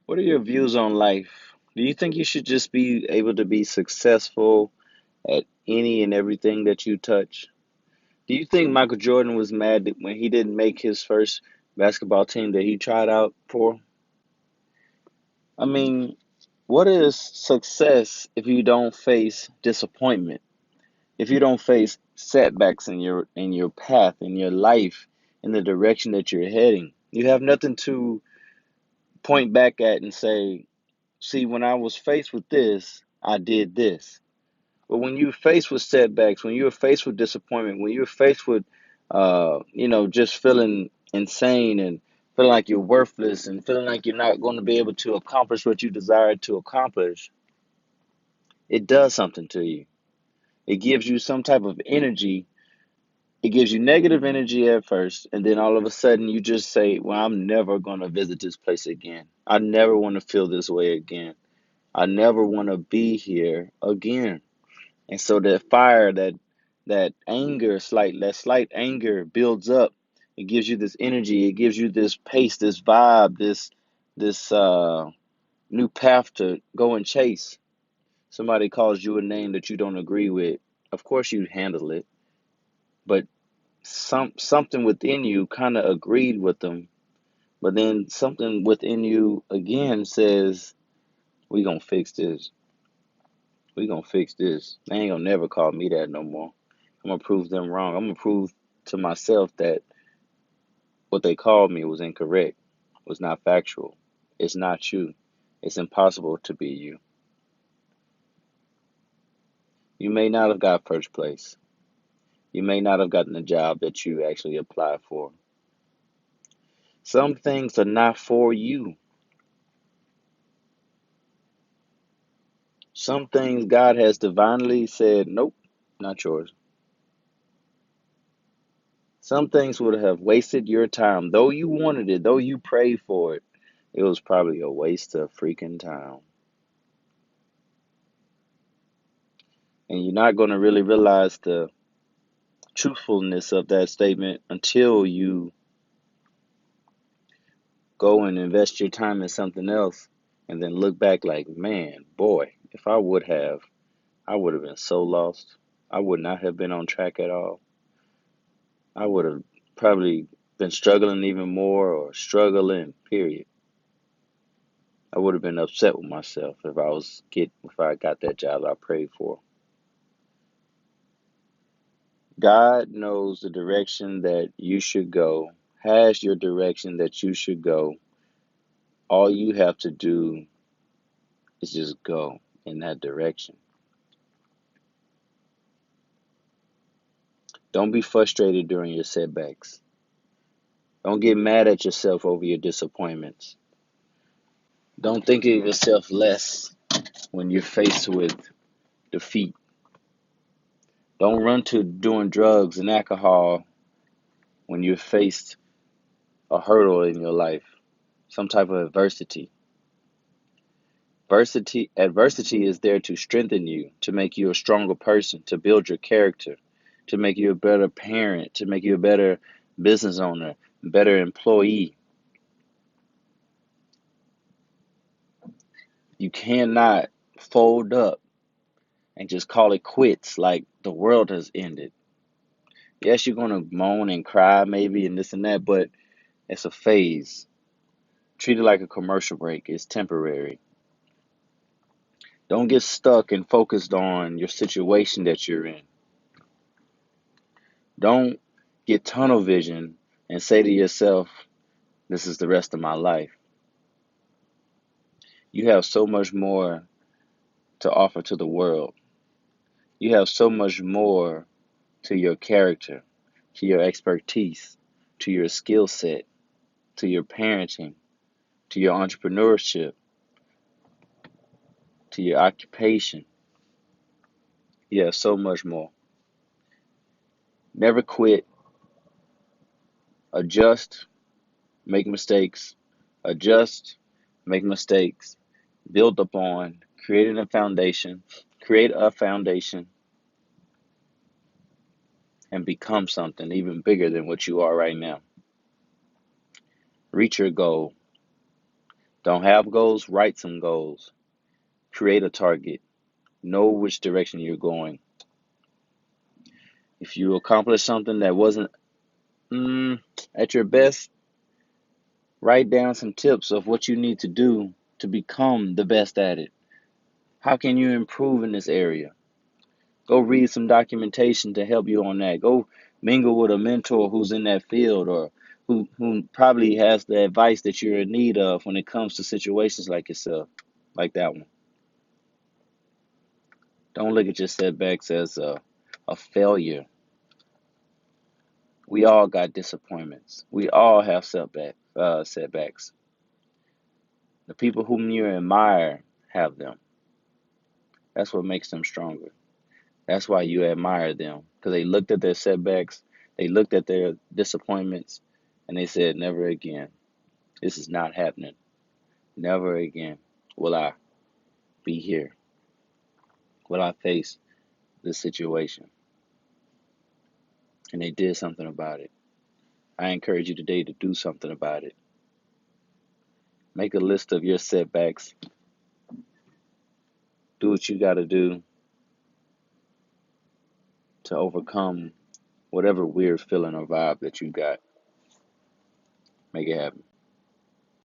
What are your views on life? Do you think you should just be able to be successful at any and everything that you touch? Do you think Michael Jordan was mad that when he didn't make his first basketball team that he tried out for? I mean, what is success if you don't face disappointment? If you don't face setbacks in your path, in your life, in the direction that you're heading? You have nothing to point back at and say, see, when I was faced with this, I did this. But when you're faced with setbacks, when you're faced with disappointment, when you're faced with, just feeling insane and feeling like you're worthless and feeling like you're not going to be able to accomplish what you desire to accomplish, it does something to you. It gives you some type of energy. It gives you negative energy at first, and then all of a sudden you just say, well, I'm never going to visit this place again. I never want to feel this way again. I never want to be here again. And so that fire, that anger, that slight anger builds up. It gives you this energy. It gives you this pace, this vibe, this new path to go and chase. Somebody calls you a name that you don't agree with. Of course you handle it, but something within you kind of agreed with them. But then something within you again says, "We gonna fix this. We gonna fix this. They ain't gonna never call me that no more. I'm gonna prove them wrong. I'm gonna prove to myself that what they called me was incorrect, was not factual. It's not you. It's impossible to be you. You may not have got first place. You may not have gotten the job that you actually applied for. Some things are not for you. Some things God has divinely said, nope, not yours. Some things would have wasted your time. Though you wanted it, though you prayed for it, it was probably a waste of freaking time. And you're not going to really realize the truthfulness of that statement until you go and invest your time in something else and then look back like, man, boy, if I would have been so lost. I would not have been on track at all. I would have probably been struggling even more or struggling, period. I would have been upset with myself if I got that job I prayed for. God knows the direction that you should go, has your direction that you should go. All you have to do is just go in that direction. Don't be frustrated during your setbacks. Don't get mad at yourself over your disappointments. Don't think of yourself less when you're faced with defeat. Don't run to doing drugs and alcohol when you're faced a hurdle in your life, some type of adversity. Adversity is there to strengthen you, to make you a stronger person, to build your character, to make you a better parent, to make you a better business owner, better employee. You cannot fold up and just call it quits like the world has ended. Yes, you're going to moan and cry maybe and this and that, but it's a phase. Treat it like a commercial break. It's temporary. Don't get stuck and focused on your situation that you're in. Don't get tunnel vision and say to yourself, this is the rest of my life. You have so much more to offer to the world. You have so much more to your character, to your expertise, to your skill set, to your parenting, to your entrepreneurship, to your occupation. You have so much more. Never quit. Adjust, make mistakes. Adjust, make mistakes. Build upon, create a foundation, and become something even bigger than what you are right now. Reach your goal. Don't have goals? Write some goals. Create a target. Know which direction you're going. If you accomplish something that wasn't at your best, write down some tips of what you need to do to become the best at it. How can you improve in this area? Go read some documentation to help you on that. Go mingle with a mentor who's in that field, or who probably has the advice that you're in need of when it comes to situations like yourself, like that one. Don't look at your setbacks as a failure. We all got disappointments. We all have setbacks. The people whom you admire have them. That's what makes them stronger. That's why you admire them, because they looked at their setbacks, they looked at their disappointments, and they said, never again. This is not happening. Never again will I be here. Will I face this situation? And they did something about it. I encourage you today to do something about it. Make a list of your setbacks. Do what you got to do to overcome whatever weird feeling or vibe that you got. Make it happen.